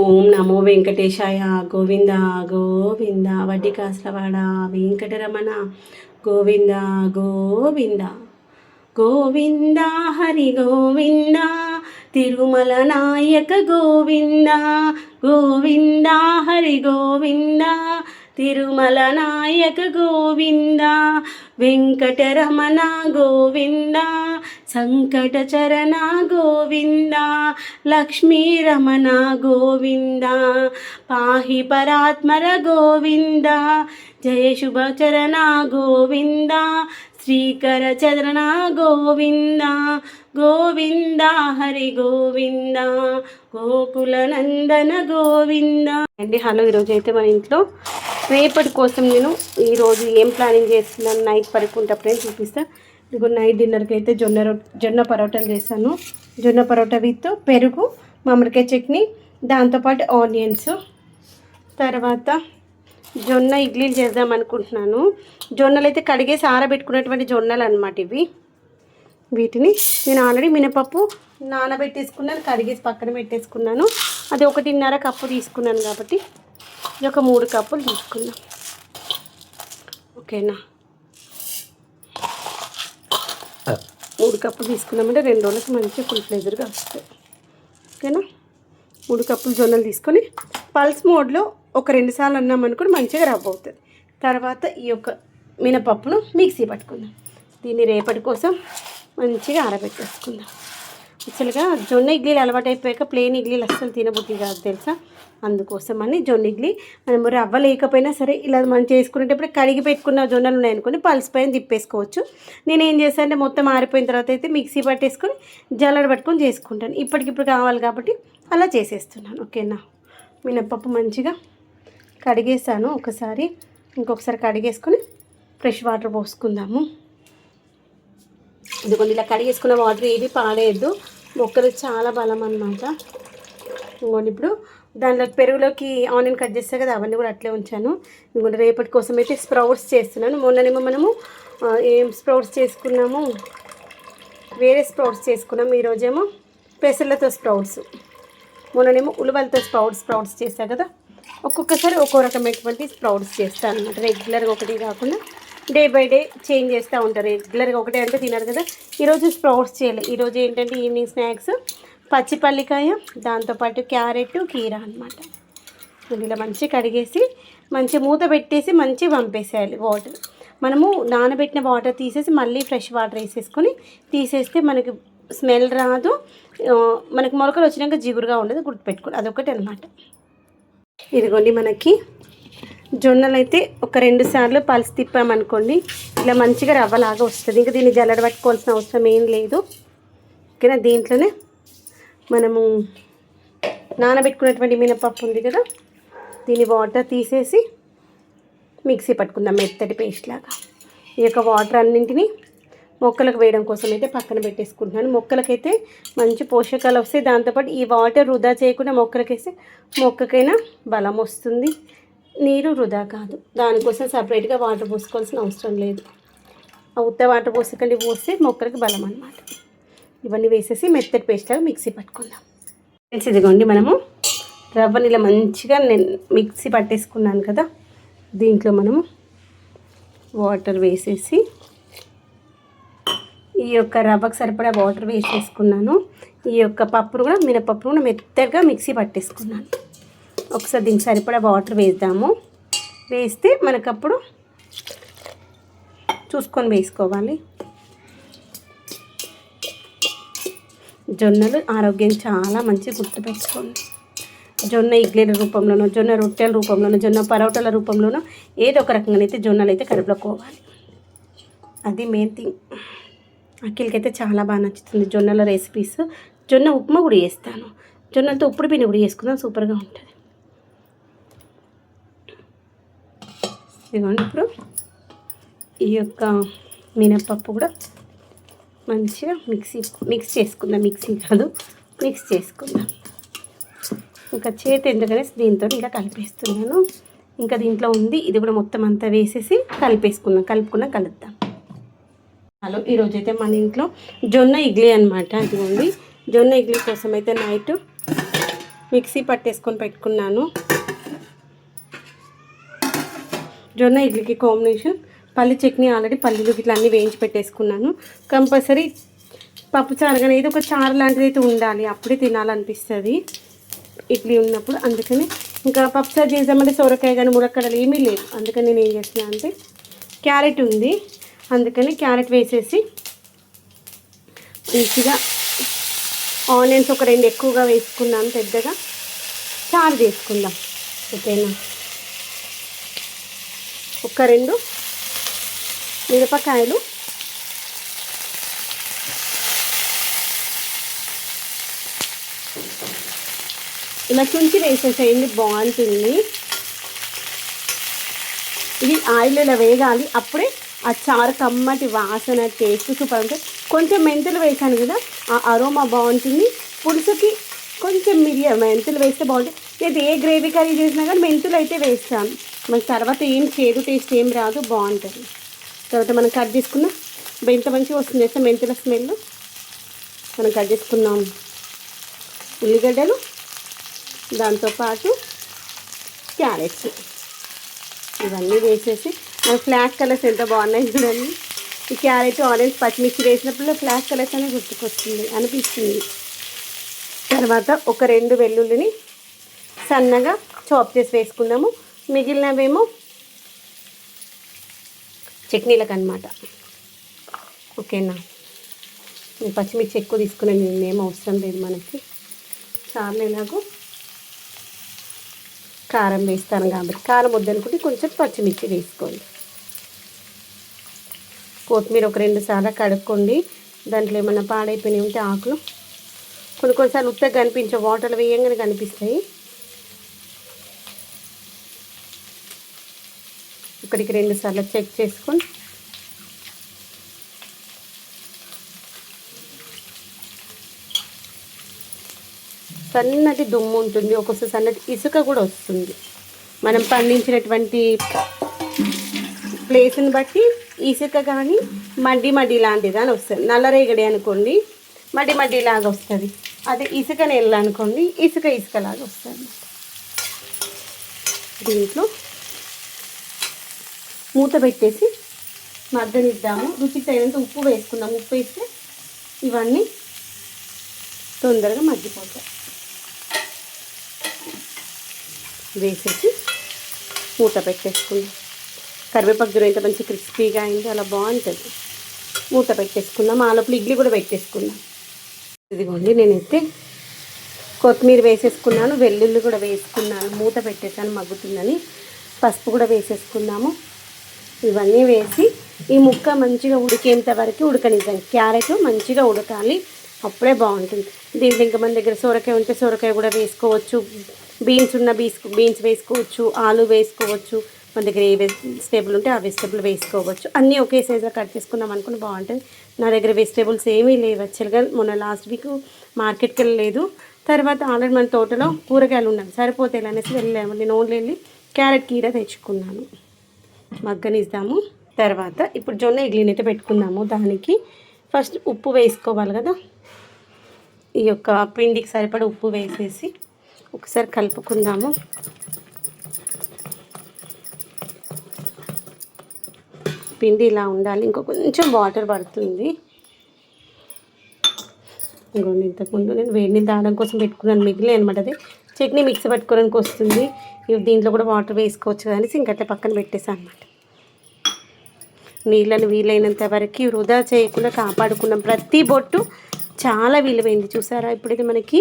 ఓం నమో వెంకటేశాయ. గోవింద గోవింద వడ్డీ కాసలవాడ వెంకటరమణ. గోవింద గోవింద గోవింద హరి గోవింద తిరుమల నాయక గోవింద. గోవింద హరి గోవింద తిరుమల నాయక గోవింద. వెంకటరమణ గోవింద సంకట చరణ గోవింద. లక్ష్మీ రమణ గోవింద పాహి పరాత్మర గోవింద. జయ శుభచరణ గోవింద శ్రీకర చరణ గోవింద. గోవింద హరి గోవింద గోకుల నందన గోవింద. అండి హలో, ఈరోజు అయితే మన ఇంట్లో రేపటి కోసం నేను ఈరోజు ఏం ప్లానింగ్ చేస్తున్నాను నైట్ పడుకుంటప్పుడే చూపిస్తాను. ఇదిగో నైట్ డిన్నర్కి అయితే జొన్న పరోటాలు చేశాను. జొన్న పరోటా విత్ పెరుగు, మామిడికాయ చట్నీ, దాంతోపాటు ఆనియన్స్. తర్వాత జొన్న ఇడ్లీలు చేద్దాం అనుకుంటున్నాను. జొన్నలు అయితే కడిగేసి ఆరబెట్టుకున్నటువంటి జొన్నలు అనమాట ఇవి. వీటిని నేను ఆల్రెడీ మినపప్పు నానబెట్టేసుకున్నాను, కడిగేసి పక్కన పెట్టేసుకున్నాను. అది 1.5 కప్పు తీసుకున్నాను కాబట్టి ఇది ఒక 3 కప్పులు తీసుకున్నాం. ఓకేనా, 3 కప్పులు తీసుకున్నామంటే 2 రోజులకి మంచిగా ఫుల్ ప్లేజర్గా వస్తాయి. ఓకేనా, 3 కప్పులు జొన్నలు తీసుకొని పల్స్ మోడ్లో ఒక 2 సార్లు అన్నాం అనుకుని మంచిగా రవ్వ అవుతుంది. తర్వాత ఈ యొక్క మినపప్పును మిక్సీ పట్టుకుందాం. దీన్ని రేపటి కోసం మంచిగా ఆరబెట్టేసుకుందాం. యాక్చువల్గా జొన్న ఇడ్లీలు అలవాటు అయిపోయాక ప్లెయిన్ ఇడ్లీలు అస్సలు తినబుద్ధి కాదు తెలుసా. అందుకోసమని జొన్న ఇడ్లీ మనం రవ్వ లేకపోయినా సరే ఇలా మనం చేసుకునేటప్పుడు కడిగి పెట్టుకున్న జొన్నలు ఉన్నాయనుకొని పల్స్ పైన తిప్పేసుకోవచ్చు. నేను ఏం చేస్తానంటే మొత్తం ఆరిపోయిన తర్వాత అయితే మిక్సీ పట్టేసుకొని జల్లెడ పట్టుకొని చేసుకుంటాను. ఇప్పటికిప్పుడు కావాలి కాబట్టి అలా చేసేస్తున్నాను. ఓకేనా, మినపప్పు మంచిగా కడిగేసాను ఒకసారి, ఇంకొకసారి కడిగేసుకొని ఫ్రెష్ వాటర్ పోసుకుందాము. ఇదిగోండి, ఇలా కడిగేసుకున్న వాటర్ ఏది పాడేయద్దు, మొక్కలు చాలా బలం అన్నమాట. ఇంకోండి ఇప్పుడు దానిలో పెరుగులోకి ఆనియన్ కట్ చేస్తాయి కదా, అవన్నీ కూడా అట్లే ఉంచాను. ఇంకోటి రేపటి కోసం అయితే స్ప్రౌట్స్ చేస్తున్నాను. మొన్ననేమో మనము ఏం స్ప్రౌట్స్ చేసుకున్నాము, వేరే స్ప్రౌట్స్ చేసుకున్నాము. ఈరోజేమో పెసర్లతో స్ప్రౌట్స్, మొన్ననేమో ఉలవలతో స్ప్రౌట్స్ చేస్తాను కదా. ఒక్కొక్కసారి ఒక్కో రకమైనటువంటి స్ప్రౌట్స్ చేస్తాను అనమాట. రెగ్యులర్గా ఒకటి కాకుండా డే బై డే చేంజ్ చేస్తూ ఉంటారు. రెగ్యులర్గా ఒకటే అంటే తినరు కదా. ఈరోజు స్ప్రౌట్స్ చేయాలి. ఈరోజు ఏంటంటే ఈవినింగ్ స్నాక్స్ పచ్చిపల్లికాయ, దాంతోపాటు క్యారెట్, కీర అనమాట. ఇలా మంచిగా కడిగేసి మంచిగా మూత పెట్టేసి మంచిగా పంపేసేయాలి వాటర్. మనము నానబెట్టిన వాటర్ తీసేసి మళ్ళీ ఫ్రెష్ వాటర్ వేసేసుకొని తీసేస్తే మనకి స్మెల్ రాదు, మనకి మొలకలు వచ్చినాక జిగురుగా ఉండదు, గుర్తుపెట్టుకోండి. అదొకటి అనమాట. ఇదిగోండి, మనకి జొన్నలు అయితే ఒక 2 సార్లు పల్స్ తిప్పామనుకోండి ఇలా మంచిగా రవ్వలాగా వస్తుంది. ఇంకా దీన్ని జల్లెడ పట్టుకోవాల్సిన అవసరం ఏం లేదు. ఓకేనా, దీంట్లోనే మనము నానబెట్టుకున్నటువంటి మినపప్పు ఉంది కదా, దీని వాటర్ తీసేసి మిక్సీ పట్టుకుందాం మెత్తటి పేస్ట్ లాగా. ఈ యొక్క వాటర్ అన్నింటినీ మొక్కలకు వేయడం కోసం అయితే పక్కన పెట్టేసుకుంటున్నాను. మొక్కలకైతే మంచి పోషకాలు వస్తాయి. దాంతోపాటు ఈ వాటర్ వృధా చేయకుండా మొక్కలకేస్తే మొక్కకైనా బలం వస్తుంది, నీరు వృధా కాదు. దానికోసం సపరేట్గా వాటర్ పోసుకోవాల్సిన అవసరం లేదు. ఉత్త వాటర్ పోసుకండి, పోస్తే మొక్కలకి బలం అన్నమాట. ఇవన్నీ వేసేసి మెత్తటి పేస్ట్ లాగా మిక్సీ పట్టుకుందాం. ఇదిగోండి, మనము రవ్వని ఇలా మంచిగా నేను మిక్సీ పట్టేసుకున్నాను కదా, దీంట్లో మనము వాటర్ వేసేసి ఈ యొక్క రవ్వకు సరిపడా వాటర్ వేసేసుకున్నాను. ఈ యొక్క పప్పును కూడా మినపప్పును కూడా మెత్తగా మిక్సీ పట్టేసుకున్నాను. ఒకసారి దీనికి సరిపడా వాటర్ వేద్దాము. వేస్తే మనకప్పుడు చూసుకొని వేసుకోవాలి. జొన్నలు ఆరోగ్యం చాలా మంచి, గుర్తుపెట్టుకోండి. జొన్న ఇడ్లీల రూపంలోనో, జొన్న రొట్టెల రూపంలోనో, జొన్న పరోటాల రూపంలోనో ఏదో ఒక రకంగా అయితే జొన్నలు అయితే కడుపులోకోవాలి. అది మెయిన్ థింగ్. అఖిల్కి అయితే చాలా బాగా నచ్చుతుంది జొన్నల రెసిపీస్. జొన్న ఉప్మా కూడా చేస్తాను, జొన్నలతో ఉప్పుడు పిండి కూడా చేసుకుందాం, సూపర్గా ఉంటుంది. ఇదిగోండి, ఇప్పుడు ఈ యొక్క మినపప్పు కూడా మంచిగా మిక్స్ చేసుకుందాం. మిక్స్ చేసుకుందాం. ఇంకా చేతి ఎందుకనేసి దీంతో ఇలా కలిపేస్తున్నాను. ఇంకా దీంట్లో ఉంది, ఇది కూడా మొత్తం అంతా వేసేసి కలుపుదాం. హలో, ఈరోజైతే మన ఇంట్లో జొన్న ఇడ్లీ అనమాట. ఇదిగోండి, జొన్న ఇడ్లీ కోసం అయితే నైట్ మిక్సీ పట్టేసుకొని పెట్టుకున్నాను. జొన్న ఇడ్లీకి కాంబినేషన్ పల్లి చట్నీ. ఆల్రెడీ పల్లీలు ఇట్లా అన్నీ వేయించి పెట్టేసుకున్నాను. కంపల్సరీ పప్పుచారు కానీ ఏదో ఒక చారు లాంటిది అయితే ఉండాలి, అప్పుడే తినాలనిపిస్తుంది ఇడ్లీ ఉన్నప్పుడు. అందుకని ఇంకా పప్పుచారు చేద్దామంటే సొరకాయ కానీ ములక్కడలు ఏమీ లేదు. అందుకని నేను ఏం చేస్తున్నాను అంటే క్యారెట్ ఉంది, అందుకని క్యారెట్ వేసేసి మంచిగా ఆనియన్స్ ఒక 2 ఎక్కువగా వేసుకున్నాను, పెద్దగా చారు చేసుకుందాం. ఓకేనా, ఒక 2 మిరపకాయలు, ఇలా చుంచి వేసేసేయండి, బాగుంటుంది. ఇది ఆయిల్ ఇలా వేగాలి, అప్పుడే ఆ చారు కమ్మటి వాసన టేస్ట్ సూపర్ ఉంటుంది. కొంచెం మెంతులు వేసాను కదా, ఆ అరోమా బాగుంటుంది. పులుసుకి కొంచెం మెంతులు వేస్తే బాగుంటుంది. లేదు ఏ గ్రేవీ కర్రీ చేసినా కానీ మెంతులు అయితే వేస్తాను. మన తర్వాత ఏం చేదు టేస్ట్ ఏం రాదు, బాగుంటుంది. తర్వాత మనం కట్ చేసుకున్న ఎంత మంచిగా వస్తుంది చేస్తే మెంతుల స్మెల్. మనం కట్ చేసుకున్నాం ఉల్లిగడ్డలు, దాంతోపాటు క్యారెట్స్, ఇవన్నీ వేసేసి మన ఫ్లాష్ కలర్స్ ఎంత బాగున్నాయి చూడండి. ఈ క్యారెట్ ఆరెంజ్ పచ్చిమిర్చి వేసినప్పుడు ఫ్లాష్ కలర్స్ అనేది గుర్తుకొస్తుంది అనిపిస్తుంది. తర్వాత ఒక 2 వెల్లుల్లిని సన్నగా చాప్ చేసి వేసుకుందాము. మిగిలినవేమో చట్నీలకు అనమాట. ఓకేనా, నేను పచ్చిమిర్చి ఎక్కువ తీసుకున్నాను, ఏం అవసరం లేదు మనకి. చాలు ఎలాగో కారం వేస్తాను కాబట్టి, కారం వద్దనుకుంటే కొంచెం పచ్చిమిర్చి వేసుకోండి. కొత్తిమీర ఒక 2 సార్లు కడుక్కోండి. దాంట్లో ఏమైనా పాడైపోయినాయి ఉంటే ఆకులు కొన్నిసార్లు ఉత్తగా కనిపించే వాటర్లు వేయంగానే కనిపిస్తాయి. 1కి 2 సార్లు చెక్ చేసుకొని సన్నటి దుమ్ము ఉంటుంది, ఒక్కొక్కసారి సన్నటి ఇసుక కూడా వస్తుంది. మనం పండించినటువంటి ప్లేస్ని బట్టి ఇసుక కానీ మడ్డి లాంటిది అని వస్తుంది. నల్లరేగడి అనుకోండి మడ్డి లాగా వస్తుంది. అదే ఇసుక నెల అనుకోండి ఇసుకలాగా వస్తుంది. దీంట్లో మూత పెట్టేసి మగ్గనిద్దాము. రుచికి తగినంత ఉప్పు వేసుకుందాం. ఉప్పు వేస్తే ఇవన్నీ తొందరగా మగ్గిపోతాయి. వేసేసి మూత పెట్టేసుకుందాం. కరివేపాకు దూరం ఎంత మంచి క్రిస్పీగా అయింది, అలా బాగుంటుంది. మూత పెట్టేసుకుందాం. ఆ లోపల ఇడ్లీ కూడా పెట్టేసుకుందాం. ఇదిగోండి, నేనైతే కొత్తిమీర వేసేసుకున్నాను, వెల్లుల్లి కూడా వేసుకున్నాను, మూత పెట్టేసాను మగ్గుతుందని. పసుపు కూడా వేసేసుకున్నాము. ఇవన్నీ వేసి ఈ ముక్క మంచిగా ఉడికేంత వరకు ఉడకనిద్దాం. క్యారెట్ మంచిగా ఉడకాలి, అప్పుడే బాగుంటుంది. దీంట్లో ఇంకా మన దగ్గర సొరకాయ ఉంటే సొరకాయ కూడా వేసుకోవచ్చు, బీన్స్ ఉన్న బీన్స్ వేసుకోవచ్చు, ఆలు వేసుకోవచ్చు. మన దగ్గర ఏ వెజిటేబుల్ ఉంటే ఆ వెజిటేబుల్ వేసుకోవచ్చు. అన్నీ ఒకే సైజులో కట్ చేసుకుందాం అనుకుని బాగుంటుంది. నా దగ్గర వెజిటేబుల్స్ ఏమీ లేవు. యాక్చువల్గా మొన్న లాస్ట్ వీక్ మార్కెట్కి వెళ్ళలేదు. తర్వాత ఆల్రెడీ మన తోటలో కూరగాయలు ఉన్నాయి, సరిపోతాయి అనేసి వెళ్ళాము. నేను ఓన్లీ వెళ్ళి క్యారెట్ కీర తెచ్చుకున్నాను. మగ్గనిద్దాము. తర్వాత ఇప్పుడు జొన్న ఇడ్లీని అయితే పెట్టుకుందాము. దానికి ఫస్ట్ ఉప్పు వేసుకోవాలి కదా. ఈ యొక్క పిండికి సరిపడా ఉప్పు వేసేసి ఒకసారి కలుపుకుందాము. పిండి ఇలా ఉండాలి, ఇంకో కొంచెం వాటర్ పడుతుంది. ఇంకోండి, ఇంతకుముందు నేను వేడి నీళ్ళు తాగడం కోసం పెట్టుకున్నాను, మిగిలిన అనమాట. అది చట్నీ మిక్సీ పట్టుకోవడానికి వస్తుంది. దీంట్లో కూడా వాటర్ వేసుకోవచ్చు కానీ ఇంకట్లా పక్కన పెట్టేసాను అనమాట. నీళ్ళని వీలైనంత వరకు వృధా చేయకుండా కాపాడుకున్నాం. ప్రతి బొట్టు చాలా విలువైంది. చూసారా, ఇప్పుడైతే మనకి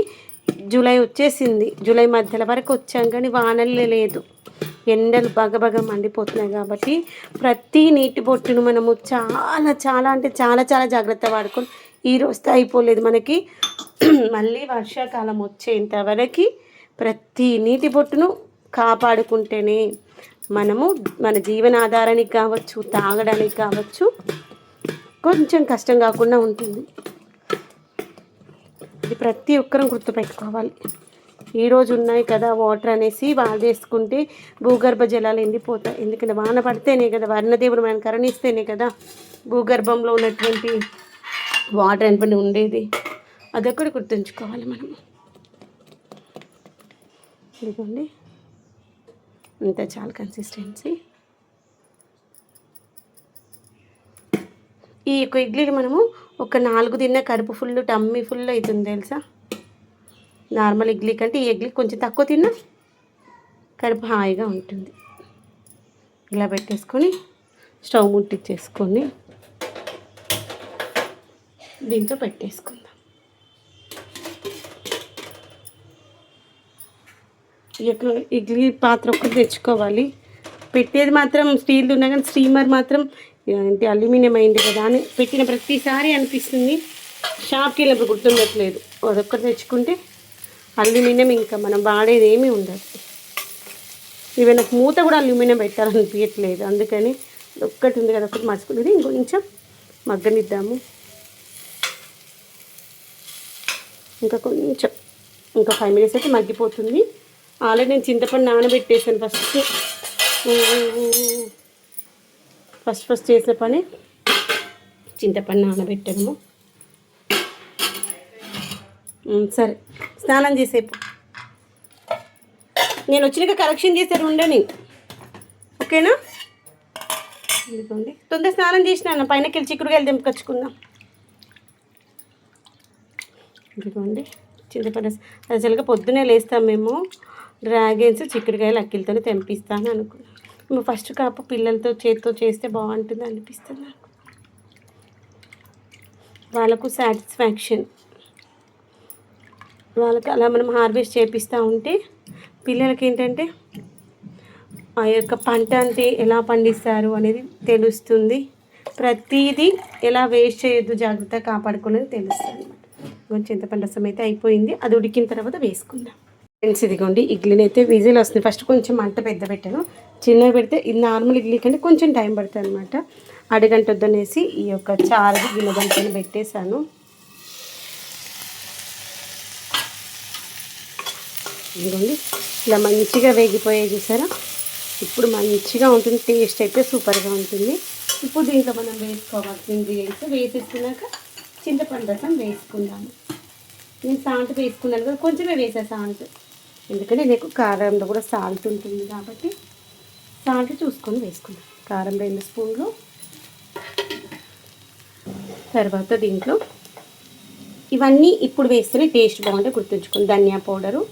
జూలై వచ్చేసింది. జూలై మధ్యలో వరకు వచ్చాం కానీ వానలే లేదు. ఎండలు బగబగ మండిపోతున్నాయి కాబట్టి ప్రతి నీటి బొట్టును మనము చాలా చాలా అంటే చాలా చాలా జాగ్రత్త వాడుకొని ఈ రోజుతో అయిపోలేదు మనకి. మళ్ళీ వర్షాకాలం వచ్చేంతవరకు ప్రతి నీటి బొట్టును కాపాడుకుంటేనే మనము మన జీవనాధారానికి కావచ్చు, తాగడానికి కావచ్చు, కొంచెం కష్టం కాకుండా ఉంటుంది. ఇది ప్రతి ఒక్కరూ గుర్తుపెట్టుకోవాలి. ఈరోజు ఉన్నాయి కదా వాటర్ అనేసి వాడేసుకుంటే భూగర్భ జలాలు ఎండిపోతాయి. ఎందుకంటే వాన పడితేనే కదా, వర్ణదేవుడు మనం కరుణిస్తేనే కదా భూగర్భంలో ఉన్నటువంటి వాటర్ అనేటువంటి ఉండేది. అదొక్కటి గుర్తుంచుకోవాలి మనము. ఇదిగోండి అంతే చాలా కన్సిస్టెన్సీ. ఈ యొక్క ఇడ్లీలు మనము ఒక 4 తిన్నా కడుపు ఫుల్ టమ్మీ ఫుల్ అవుతుంది తెలుసా. నార్మల్ ఇడ్లీ కంటే ఈ ఇడ్లీ కొంచెం తక్కువ తిన్నా కడుపు హాయిగా ఉంటుంది. ఇలా పెట్టేసుకొని స్టవ్ ముట్టించేసుకొని దీంతో పెట్టేసుకుందాం. ఇడ్లీ పాత్ర ఒకటి తెచ్చుకోవాలి. పెట్టేది మాత్రం స్టీల్ది ఉన్నా కానీ స్టీమర్ మాత్రం ఏంటి అల్యూమినియం అయింది కదా అని పెట్టిన ప్రతిసారి అనిపిస్తుంది. షాప్కి వెళ్ళినప్పుడు గుర్తుండట్లేదు. అదొక్కటి తెచ్చుకుంటే అల్యూమినియం ఇంకా మనం వాడేది ఏమీ ఉండదు. ఈవెన్ నాకు మూత కూడా అల్యూమినియం పెట్టాలనిపించట్లేదు. అందుకని ఒక్కటి ఉంది కదా ఒకటి మర్చుకునేది ఇంకొంచెం మగ్గనిద్దాము. ఇంకా 5 మినిట్స్ అయితే మగ్గిపోతుంది. ఆల్రెడీ నేను చింతపండు నానబెట్టేసాను. ఫస్ట్ చేసే పని చింతపండు నానబెట్టాము. సరే స్నానం చేసేపు నేను వచ్చినాక కరెక్షన్ చేశారు ఉండని, ఓకేనా? ఇదిగోండి తొందర స్నానం చేసినాను. పైనకి వెళ్ళి చిక్కుడుకాయలు తెంపుకొచ్చుకుందాం. ఇదిగోండి చింతపండు అసలుగా పొద్దునే లేస్తాం మేము. డ్రాగన్స్ చిక్కుడుకాయలు అక్కిలతో తెంపిస్తాను అనుకున్నాను. మేము ఫస్ట్ కాపు పిల్లలతో చేతితో చేస్తే బాగుంటుంది అనిపిస్తుంది నాకు. వాళ్ళకు సాటిస్ఫాక్షన్. వాళ్ళకి అలా మనం హార్వెస్ట్ చేపిస్తూ ఉంటే పిల్లలకి ఏంటంటే ఆ యొక్క పంట అంటే ఎలా పండిస్తారు అనేది తెలుస్తుంది. ప్రతిదీ ఎలా వేస్ట్ చేయొద్దు, జాగ్రత్తగా కాపాడుకోవాలని తెలుస్తుంది అనమాట. కొంచెం చింతపండు రసం అయితే అయిపోయింది. అది ఉడికిన తర్వాత వేసుకుందాం. ఫ్రెండ్స్ ఇదిగోండి ఇడ్లీని అయితే విజిల్ వస్తుంది. ఫస్ట్ కొంచెం మంట పెద్ద పెట్టాను. చిన్నగా పెడితే ఇది నార్మల్ ఇడ్లీ కంటే కొంచెం టైం పడుతుంది అనమాట. అడగంట వద్దనేసి ఈ యొక్క చారు గిన్నె దాంట్లో పెట్టేశాను. ఇదిగోండి ఇలా మంచిగా వేగిపోయాయి చూసారా. ఇప్పుడు మంచిగా ఉంటుంది. టేస్ట్ అయితే సూపర్గా ఉంటుంది. ఇప్పుడు దీంట్లో మనం వేసుకోవాల్సిన ఇంగ్రీడియంట్స్ వేసేసుకున్నాక చింతపండు రసం వేసుకుందాము. నేను సాల్ట్ వేసుకున్నాను కదా, కొంచెమే వేసా సాల్ట్. ఎందుకంటే నీకు కారంలో కూడా సాల్ట్ ఉంటుంది కాబట్టి సాల్ట్ చూసుకొని వేసుకున్నాను. కారం 2 స్పూన్లు. తర్వాత దీంట్లో ఇవన్నీ ఇప్పుడు వేస్తేనే టేస్ట్ బాగుంటే గుర్తుంచుకొని ధనియా పౌడరు,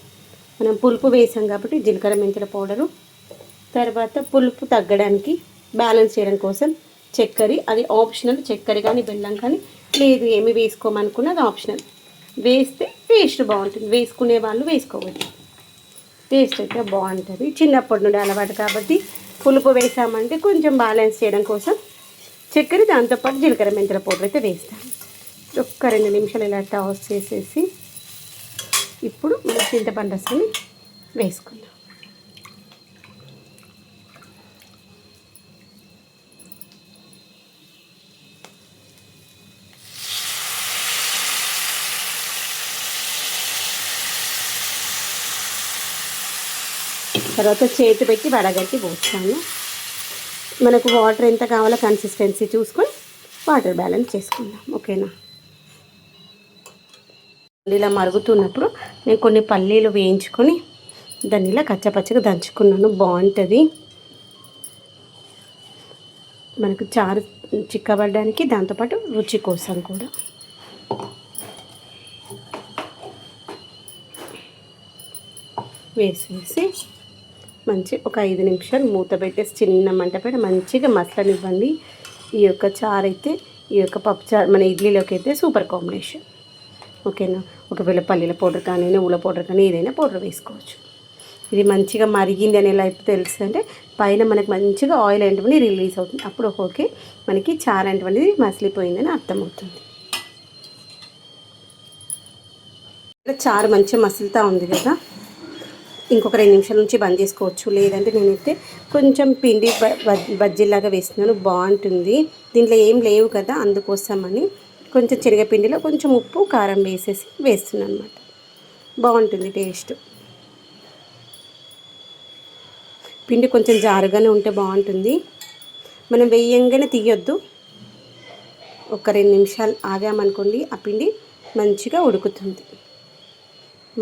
మనం పులుపు వేసాం కాబట్టి జీలకర్ర మెంతుల పౌడరు, తర్వాత పులుపు తగ్గడానికి బ్యాలెన్స్ చేయడం కోసం చక్కెర. అది ఆప్షనల్. చక్కెర కానీ బెల్లం కానీ లేదు ఏమి వేసుకోమనుకున్న అది ఆప్షనల్. వేస్తే టేస్ట్ బాగుంటుంది. వేసుకునే వాళ్ళు వేసుకోవచ్చు. టేస్ట్ అయితే బాగుంటుంది. చిన్నప్పటి నుండి అలవాటు కాబట్టి పులుపు వేసామంటే కొంచెం బ్యాలెన్స్ చేయడం కోసం చక్కెర, దాంతోపాటు జీలకర్ర మెంతుల పౌడర్ అయితే వేస్తాను. ఒక్క 2 నిమిషాలు ఇలా టాస్ చేసేసి ఇప్పుడు మన చింతపండు రసాన్ని వేసుకుందాం. తర్వాత చేతి పెట్టి వడగట్టి పోస్తాను. మనకు వాటర్ ఎంత కావాలో కన్సిస్టెన్సీ చూసుకొని వాటర్ బ్యాలెన్స్ చేసుకుందాం, ఓకేనా? ఇలా మరుగుతున్నప్పుడు నేను కొన్ని పల్లీలు వేయించుకొని దాన్ని ఇలా కచ్చపచ్చగా దంచుకున్నాను. బాగుంటుంది మనకు చారు చిక్కబడడానికి, దాంతోపాటు రుచి కోసం కూడా. వేసేసి మంచి ఒక 5 నిమిషాలు మూత పెట్టేసి చిన్న మంట పెట్టి మంచిగా మసలనివ్వండి. ఈ యొక్క చారు అయితే ఈ యొక్క పప్పు చారు మన ఇడ్లీలోకి అయితే సూపర్ కాంబినేషన్, ఓకేనా? ఒకవేళ పల్లీల పౌడర్ కానీ నువ్వుల పౌడర్ కానీ ఏదైనా పౌడర్ వేసుకోవచ్చు. ఇది మంచిగా మరిగింది అని ఎలా తెలుస్తుంది అంటే పైన మనకి మంచిగా ఆయిల్ అనేటువంటిది రిలీజ్ అవుతుంది. అప్పుడు ఓకే మనకి చారు అనేటువంటిది మసిలిపోయిందని అర్థమవుతుంది. చారు మంచిగా మసులుతూ ఉంది కదా, ఇంకొక 2 నిమిషాల నుంచి బంద్ చేసుకోవచ్చు. లేదంటే నేనైతే కొంచెం పిండి బజ్జీలాగా వేస్తున్నాను, బాగుంటుంది. దీంట్లో ఏం లేవు కదా, అందుకోసమని కొంచెం శనగపిండిలో కొంచెం ఉప్పు కారం వేసేసి వేస్తున్నాను అనమాట. బాగుంటుంది టేస్ట్. పిండి కొంచెం జారుగానే ఉంటే బాగుంటుంది. మనం వేయంగానే తీయొద్దు. ఒక 2 నిమిషాలు ఆగామనుకోండి ఆ పిండి మంచిగా ఉడుకుతుంది.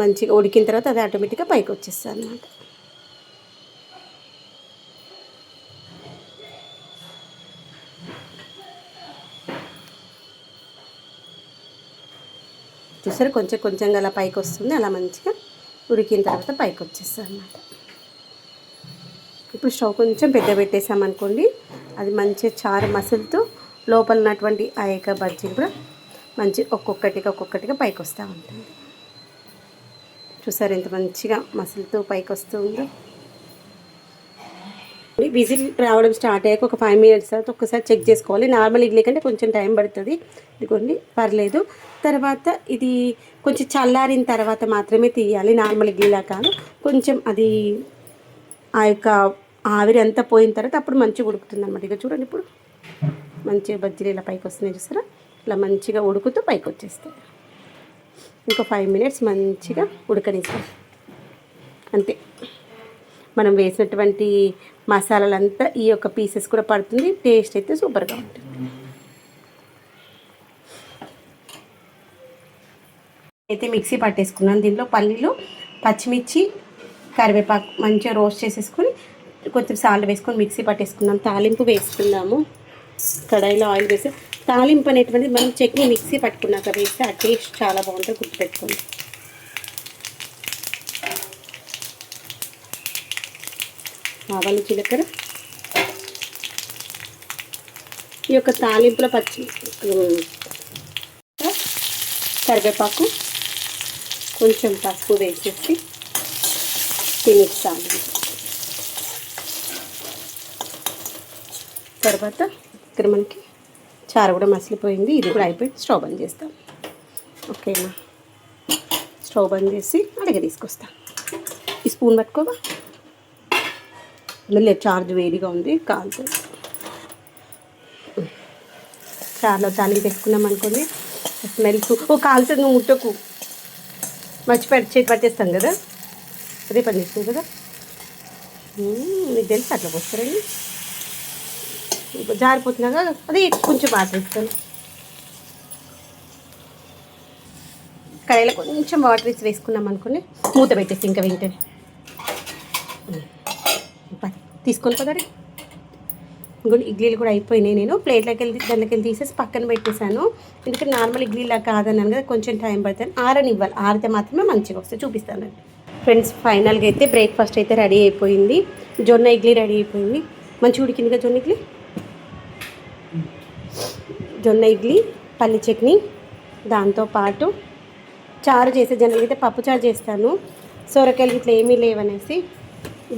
మంచిగా ఉడికిన తర్వాత అది ఆటోమేటిక్గా పైకి వచ్చేస్తుంది అన్నమాట. చూసారు కొంచెం కొంచెంగా అలా పైకి వస్తుంది, అలా మంచిగా ఉడికిన తర్వాత పైకి వచ్చేస్తుంది అన్నమాట. ఇప్పుడు స్టవ్ కొంచెం పెద్ద పెట్టేసామనుకోండి, అది మంచిగా చారు మసులుతూ లోపల ఉన్నటువంటి ఆ యొక్క బజ్జీలు కూడా మంచి ఒక్కొక్కటిగా పైకి వస్తూ ఉంటుంది. చూసారు ఎంత మంచిగా మసులుతూ పైకి వస్తుందో. విజిల్ రావడం స్టార్ట్ అయ్యాక ఒక 5 minutes తర్వాత ఒక్కసారి చెక్ చేసుకోవాలి. నార్మల్ ఇడ్లీ కంటే కొంచెం టైం పడుతుంది, ఇదిగోండి పర్లేదు. తర్వాత ఇది కొంచెం చల్లారిన తర్వాత మాత్రమే తీయాలి, నార్మల్ ఇడ్లీలా కాదు. కొంచెం అది ఆ యొక్క ఆవిరి అంతా పోయిన తర్వాత అప్పుడు మంచిగా ఉడుకుతుంది అనమాట. ఇక చూడండి ఇప్పుడు మంచిగా బజ్జీలు ఇలా పైకి వస్తున్నాయి చూసారా, ఇలా మంచిగా ఉడుకుతూ పైకి వచ్చేస్తాయి. ఇంకో 5 minutes మంచిగా ఉడకనిస్తాం అంతే. మనం వేసినటువంటి మసాలాలంతా ఈ యొక్క పీసెస్ కూడా పడుతుంది, టేస్ట్ అయితే సూపర్గా ఉంటుంది. అయితే మిక్సీ పట్టేసుకున్నాను. దీంట్లో పల్లీలు, పచ్చిమిర్చి, కరివేపాకు మంచిగా రోస్ట్ చేసేసుకొని కొంచెం సాల్ట్ వేసుకొని మిక్సీ పట్టేసుకున్నాం. తాలింపు వేసుకున్నాము. కడాయిలో ఆయిల్ వేసి తాలింపు అనేటువంటిది మనం చట్నీ మిక్సీ పట్టుకున్నాక వేస్తే ఆ టేస్ట్ చాలా బాగుంటుంది, గుర్తుపెట్టుకోండి. ఆవాలు, జీలకర్ర, ఈ యొక్క తాలింపులో కరివేపాకు, కొంచెం పసుపు వేసేసి తినేస్తాను. తర్వాత ఇక్కడ మనకి చారు కూడా మసిలిపోయింది, ఇది కూడా అయిపోయి స్టవ్ బంద్ చేస్తాం. ఓకేనా, స్టవ్ బంద్ చేసి అడిగి తీసుకొస్తాం. ఈ స్పూన్ పట్టుకోవా, మళ్ళీ చార్జ్ వేడిగా ఉంది కాలుతుంది. చారులో తాలింపు వేసుకున్నాం అనుకోండి, స్మెల్ కాలుతుంది. నువ్వు ముట్టకు, మర్చిపెట్టి చేతి పట్టేస్తాం కదా, అదే పని చేస్తుంది కదా. మీకు తెలిసి అట్లా పోస్తారండి, జారిపోతున్నాగా. అది కొంచెం వాటర్ ఇస్తాను, కడాయిలో కొంచెం వాటర్ ఇచ్చి వేసుకున్నాం అనుకోండి, మూత పెట్టేసి ఇంకా వెంటనే తీసుకొని పదండి. ఇంకోటి ఇడ్లీలు కూడా అయిపోయినాయి. నేను దాంట్లోకి వెళ్ళి తీసేసి పక్కన పెట్టేశాను. ఎందుకంటే నార్మల్ ఇడ్లీలా కాదన్నాను కదా, కొంచెం టైం పడుతుంది. ఆరనివ్వాలి, ఆరితే మాత్రమే మంచిగా వస్తాయి. చూపిస్తానండి ఫ్రెండ్స్. ఫైనల్గా అయితే బ్రేక్ఫాస్ట్ అయితే రెడీ అయిపోయింది. జొన్న ఇడ్లీ రెడీ అయిపోయింది. మంచిగా ఉడికిందిగా జొన్న ఇడ్లీ. జొన్న ఇడ్లీ, పల్లి చట్నీ, దాంతోపాటు చారు చేసే జనరల్గా అయితే పప్పు చారు చేస్తాను. సొరకాయలు ఇట్లా ఏమీ లేవనేసి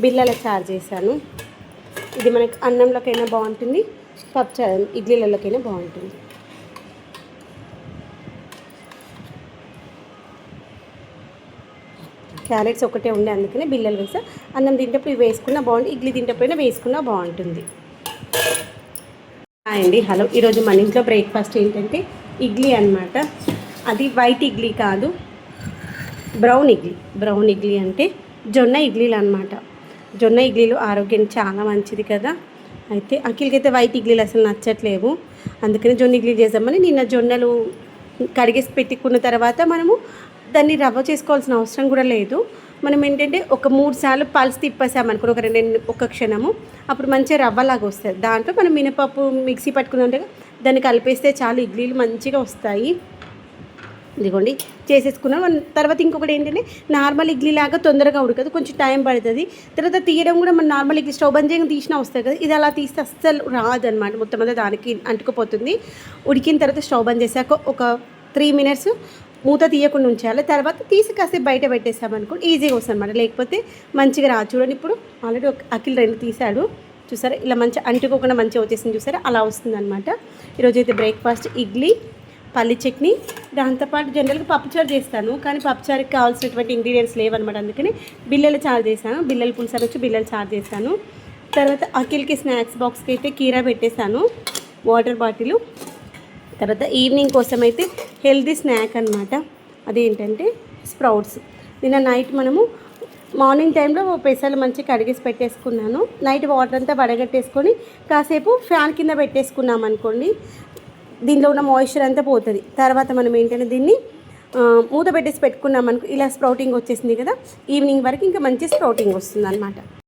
బిళ్ళల చారు చేశాను. ఇది మనకి అన్నంలోకైనా బాగుంటుంది, పప్పు చారు ఇడ్లీలలోకైనా బాగుంటుంది. క్యారెట్స్ ఒకటే ఉండే, అందుకనే బిళ్ళలు వేసా. అన్నం తింటప్పుడు ఇవి వేసుకున్నా బాగుంటుంది, ఇడ్లీ తింటప్పుడైనా వేసుకున్నా బాగుంటుంది. అండి హలో, ఈరోజు మన ఇంట్లో బ్రేక్ఫాస్ట్ ఏంటంటే ఇడ్లీ అన్నమాట. అది వైట్ ఇడ్లీ కాదు, బ్రౌన్ ఇడ్లీ. బ్రౌన్ ఇడ్లీ అంటే జొన్న ఇడ్లీలు అన్నమాట. జొన్న ఇడ్లీలు ఆరోగ్యానికి చాలా మంచిది కదా. అయితే అఖిల్కైతే వైట్ ఇడ్లీలు అసలు నచ్చట్లేవు, అందుకని జొన్న ఇడ్లీ చేద్దామని నిన్న జొన్నలు కడిగేసి పెట్టుకున్న తర్వాత మనము దాన్ని రవ్వ చేసుకోవాల్సిన అవసరం కూడా లేదు. మనం ఏంటంటే ఒక 3 సార్లు పల్స్ తిప్పేసామనుకో, ఒక క్షణము, అప్పుడు మంచిగా రవ్వలాగా వస్తుంది. దాంట్లో మనం మినపప్పు మిక్సీ పట్టుకుని దాన్ని కలిపేస్తే చాలు, ఇడ్లీలు మంచిగా వస్తాయి. ఇదిగోండి చేసేసుకున్నాం. తర్వాత ఇంకొకటి ఏంటంటే నార్మల్ ఇడ్లీ లాగా తొందరగా ఉడకదు, కొంచెం టైం పడుతుంది. తర్వాత తీయడం కూడా మన నార్మల్ ఇడ్లీ స్టవ్ బంద్ చేయగా తీసినా వస్తుంది కదా, ఇది అలా తీస్తే అస్సలు రాదనమాట. మొత్తం అంతా దానికి అంటుకుపోతుంది. ఉడికిన తర్వాత స్టవ్ బంద్ చేశాక ఒక 3 minutes మూత తీయకుండా ఉంచాలి. తర్వాత తీసి కాసేపు బయట పెట్టేసామనుకో ఈజీగా వస్తుంది అనమాట, లేకపోతే మంచిగా రాదు. చూడండి ఇప్పుడు ఆల్రెడీ అఖిల్ 2 తీశాడు చూసారా, ఇలా మంచిగా అంటుకోకుండా మంచిగా వచ్చేసింది చూసారా, అలా వస్తుంది అనమాట. ఈరోజు అయితే బ్రేక్ఫాస్ట్ ఇడ్లీ, పల్లి చట్నీ, దాంతోపాటు జనరల్గా పప్పుచారు చేస్తాను, కానీ పప్పుచారుకి కావాల్సినటువంటి ఇంగ్రీడియంట్స్ లేవన్నమాట. అందుకని బిళ్ళల చారు చేశాను, బిళ్ళల పులుసు వచ్చి బిళ్ళల చారు చేశాను. తర్వాత అఖిల్కి స్నాక్స్ బాక్స్కి అయితే కీరా పెట్టేశాను, వాటర్ బాటిల్. తర్వాత ఈవినింగ్ కోసం అయితే హెల్దీ స్నాక్ అనమాట, అదేంటంటే స్ప్రౌట్స్. నిన్న నైట్ మనము మార్నింగ్ టైంలో పెసలు మంచిగా కడిగేసి పెట్టేసుకున్నాను. నైట్ వాటర్ అంతా వడగట్టేసుకొని కాసేపు ఫ్యాన్ కింద పెట్టేసుకున్నాం అనుకోండి, దీనిలో ఉన్న మాయిశ్చర్ అంతా పోతుంది. తర్వాత మనం ఏంటంటే దీన్ని మూత పెట్టేసి పెట్టుకున్నాం అనుకో ఇలా స్ప్రౌటింగ్ వచ్చేసింది కదా. ఈవినింగ్ వరకు ఇంకా మంచి స్ప్రౌటింగ్ వస్తుంది అనమాట.